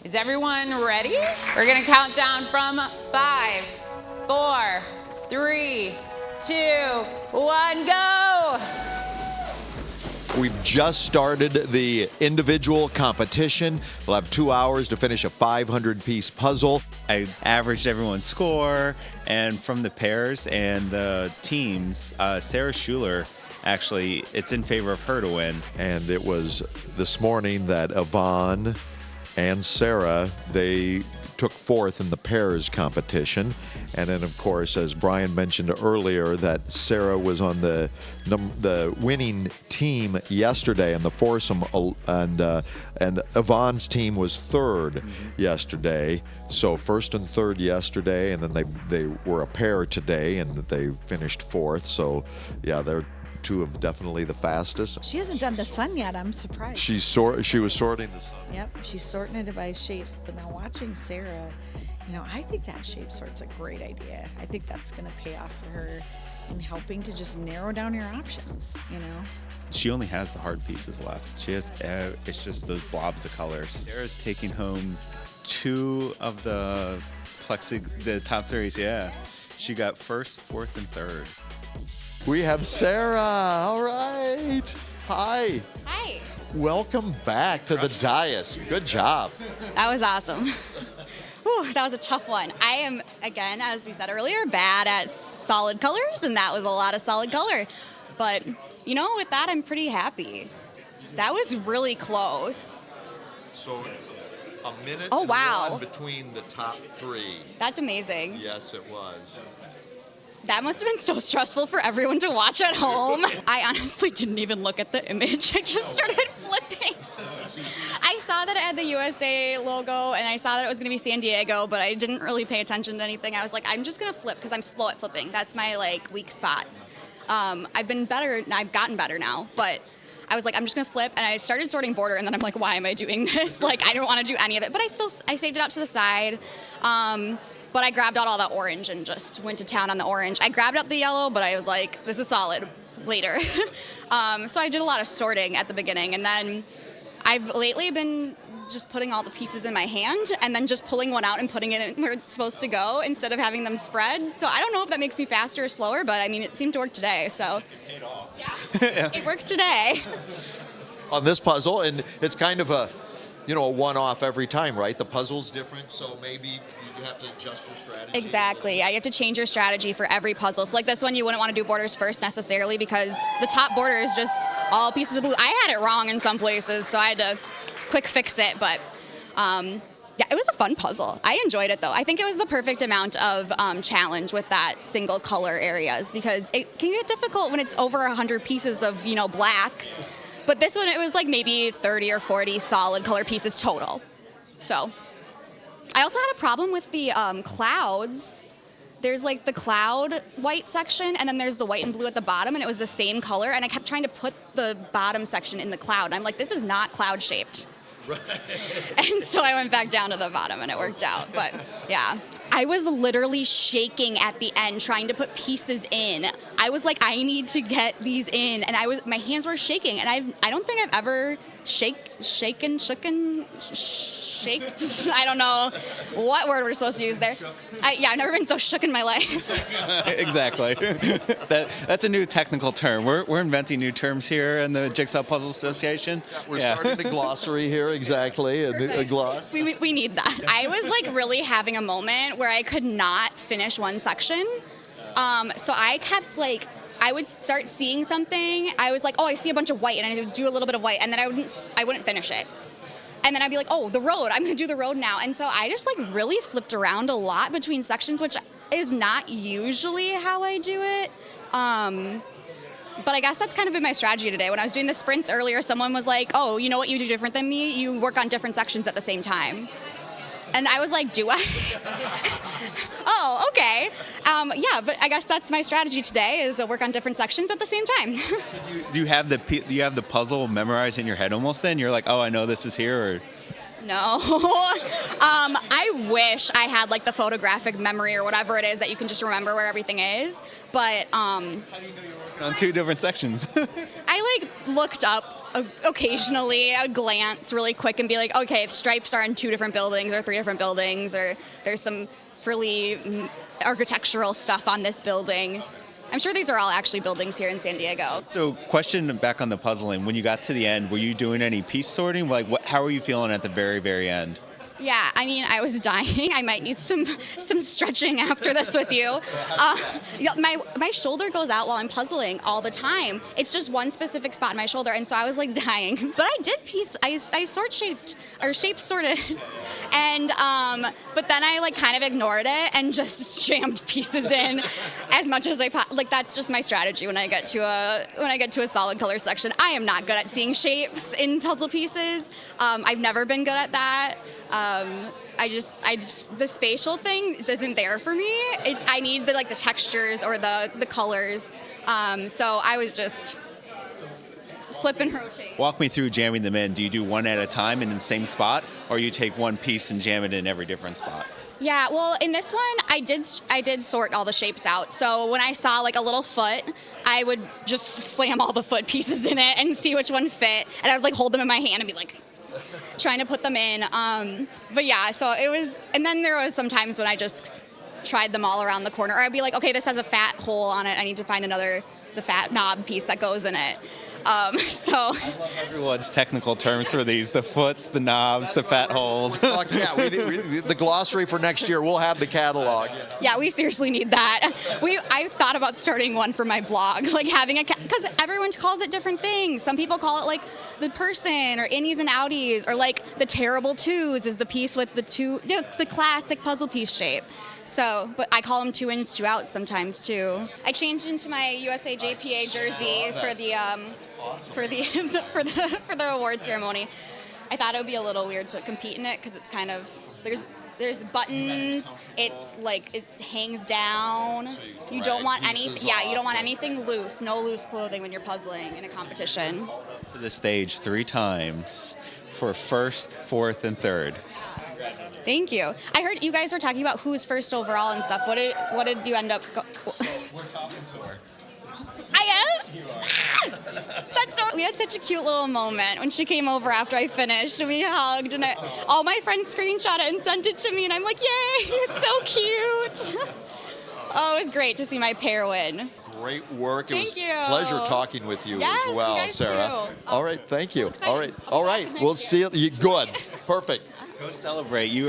Is everyone ready? We're gonna count down from 5, 4, 3, 2, 1, go! We've just started the individual competition. We'll have 2 hours to finish a 500-piece puzzle. I averaged everyone's score, and from the pairs and the teams, Sarah Schuler, actually, it's in favor of her to win. And it was this morning that Yvonne and Sarah, they took fourth in the pairs competition. And then, of course, as Brian mentioned earlier, that Sarah was on the winning team yesterday in the foursome, and Yvonne's team was third yesterday. So first and third yesterday, and then they were a pair today, and they finished fourth. So, yeah, they're two of definitely the fastest. She hasn't done the sun yet. I'm surprised. She was sorting the sun. Yep, she's sorting it by shape. But now watching Sarah, I think that shape sort's a great idea. I think that's going to pay off for her in helping to just narrow down your options, She only has the hard pieces left. She has, it's just those blobs of colors. Sarah's taking home 2 of the the top 3s, yeah. She got first, fourth, and third. We have Sarah. All right. Hi. Hi. Welcome back to the dais. Good job. That was awesome. Whew, that was a tough one. I am, again, as we said earlier, bad at solid colors, and that was a lot of solid color. But, with that, I'm pretty happy. That was really close. So a minute and one between the top 3. That's amazing. Yes, it was. That must have been so stressful for everyone to watch at home. I honestly didn't even look at the image. I just started flipping. I saw that it had the USA logo, and I saw that it was going to be San Diego, but I didn't really pay attention to anything. I was like, I'm just going to flip because I'm slow at flipping. That's my, weak spots. I've been better, and I've gotten better now, but I was like, I'm just going to flip, and I started sorting border, and then I'm like, why am I doing this? I don't want to do any of it, but I saved it out to the side. But I grabbed out all that orange and just went to town on the orange. I grabbed up the yellow, but I was like, this is solid later. So I did a lot of sorting at the beginning. And then I've lately been just putting all the pieces in my hand and then just pulling one out and putting it in where it's supposed to go instead of having them spread. So I don't know if that makes me faster or slower, but it seemed to work today. So yeah, it worked today. On this puzzle, and it's kind of a one-off every time, right? The puzzle's different, so maybe you have to adjust your strategy. Exactly. Yeah, you have to change your strategy for every puzzle. So this one, you wouldn't want to do borders first necessarily because the top border is just all pieces of blue. I had it wrong in some places, so I had to quick fix it. But it was a fun puzzle. I enjoyed it, though. I think it was the perfect amount of challenge with that single color areas because it can get difficult when it's over 100 pieces of, black. But this one, it was maybe 30 or 40 solid color pieces total. So I also had a problem with the clouds. There's the cloud white section, and then there's the white and blue at the bottom, and it was the same color. And I kept trying to put the bottom section in the cloud. And I'm like, this is not cloud shaped. Right. And so I went back down to the bottom, and it worked out. But yeah, I was literally shaking at the end trying to put pieces in. I was like, I need to get these in, and my hands were shaking. And I don't think I've ever shaken. I don't know what word we're supposed to use there. I've never been so shook in my life. Exactly. That's a new technical term. We're inventing new terms here in the Jigsaw Puzzle Association. We're starting a glossary here, exactly, a gloss. We need that. I was really having a moment where I could not finish one section. So I kept I would start seeing something. I was like, oh, I see a bunch of white, and I would do a little bit of white, and then I wouldn't finish it. And then I'd be like, oh, the road, I'm going to do the road now. And so I just really flipped around a lot between sections, which is not usually how I do it. But I guess that's kind of been my strategy today. When I was doing the sprints earlier, someone was like, oh, you know what you do different than me? You work on different sections at the same time. And I was like, do I? Oh, okay. But I guess that's my strategy today is to work on different sections at the same time. Do you have the puzzle memorized in your head almost then? You're like, oh, I know this is here, or? No. I wish I had the photographic memory or whatever it is that you can just remember where everything is. But how do you know you're working on 2 different sections? I looked up occasionally I would glance really quick and be like, okay, stripes are in 2 different buildings or 3 different buildings, or there's some frilly architectural stuff on this building. I'm sure these are all actually buildings here in San Diego. So, question back on the puzzling. When you got to the end, were you doing any piece sorting? Like, how were you feeling at the very, very end? Yeah, I mean, I was dying. I might need some stretching after this with you. My shoulder goes out while I'm puzzling all the time. It's just one specific spot in my shoulder, and so I was like dying. But I did shape sorted, and but then I like kind of ignored it and just jammed pieces in as much as I like. That's just my strategy when I get to a solid color section. I am not good at seeing shapes in puzzle pieces. I've never been good at that. I just the spatial thing isn't there for me. I need the textures or the colors. So I was just flip and rotate. Walk me through jamming them in. Do you do one at a time in the same spot, or you take one piece and jam it in every different spot? Yeah, well, in this one, I did sort all the shapes out. So when I saw like a little foot, I would just slam all the foot pieces in it and see which one fit, and I would like hold them in my hand and be like trying to put them in. But yeah, so it was, and then there was some times when I just tried them all around the corner, or I'd be like, okay, this has a fat hole on it. I need to find the fat knob piece that goes in it. So I love everyone's technical terms for these: the foots, the knobs, the fat holes. The glossary for next year. We'll have the catalog. Yeah, we seriously need that. I thought about starting one for my blog, like having because everyone calls it different things. Some people call it like the person, or innies and outies, or like the terrible twos is the piece with the classic puzzle piece shape. So, but I call them 2 ins, 2 outs sometimes too. I changed into my USA JPA jersey for the award ceremony. I thought it would be a little weird to compete in it because it's kind of there's buttons. It's like it hangs down. You don't want anything. Yeah, you don't want anything loose. No loose clothing when you're puzzling in a competition. To the stage 3 times for first, fourth, and third. Thank you. I heard you guys were talking about who's first overall and stuff. What did you end up? We're talking to her. I am. We had such a cute little moment when she came over after I finished, and we hugged, and all my friends screenshot it and sent it to me, and I'm like, yay! It's so cute. Oh, it was great to see my pair win. Great work. Thank you. A pleasure talking with you Yes, as well, you guys Sarah. too. All right, thank you. I'm excited. All right. I'll be All back right. next We'll year. see you. Good. Perfect. Go celebrate. You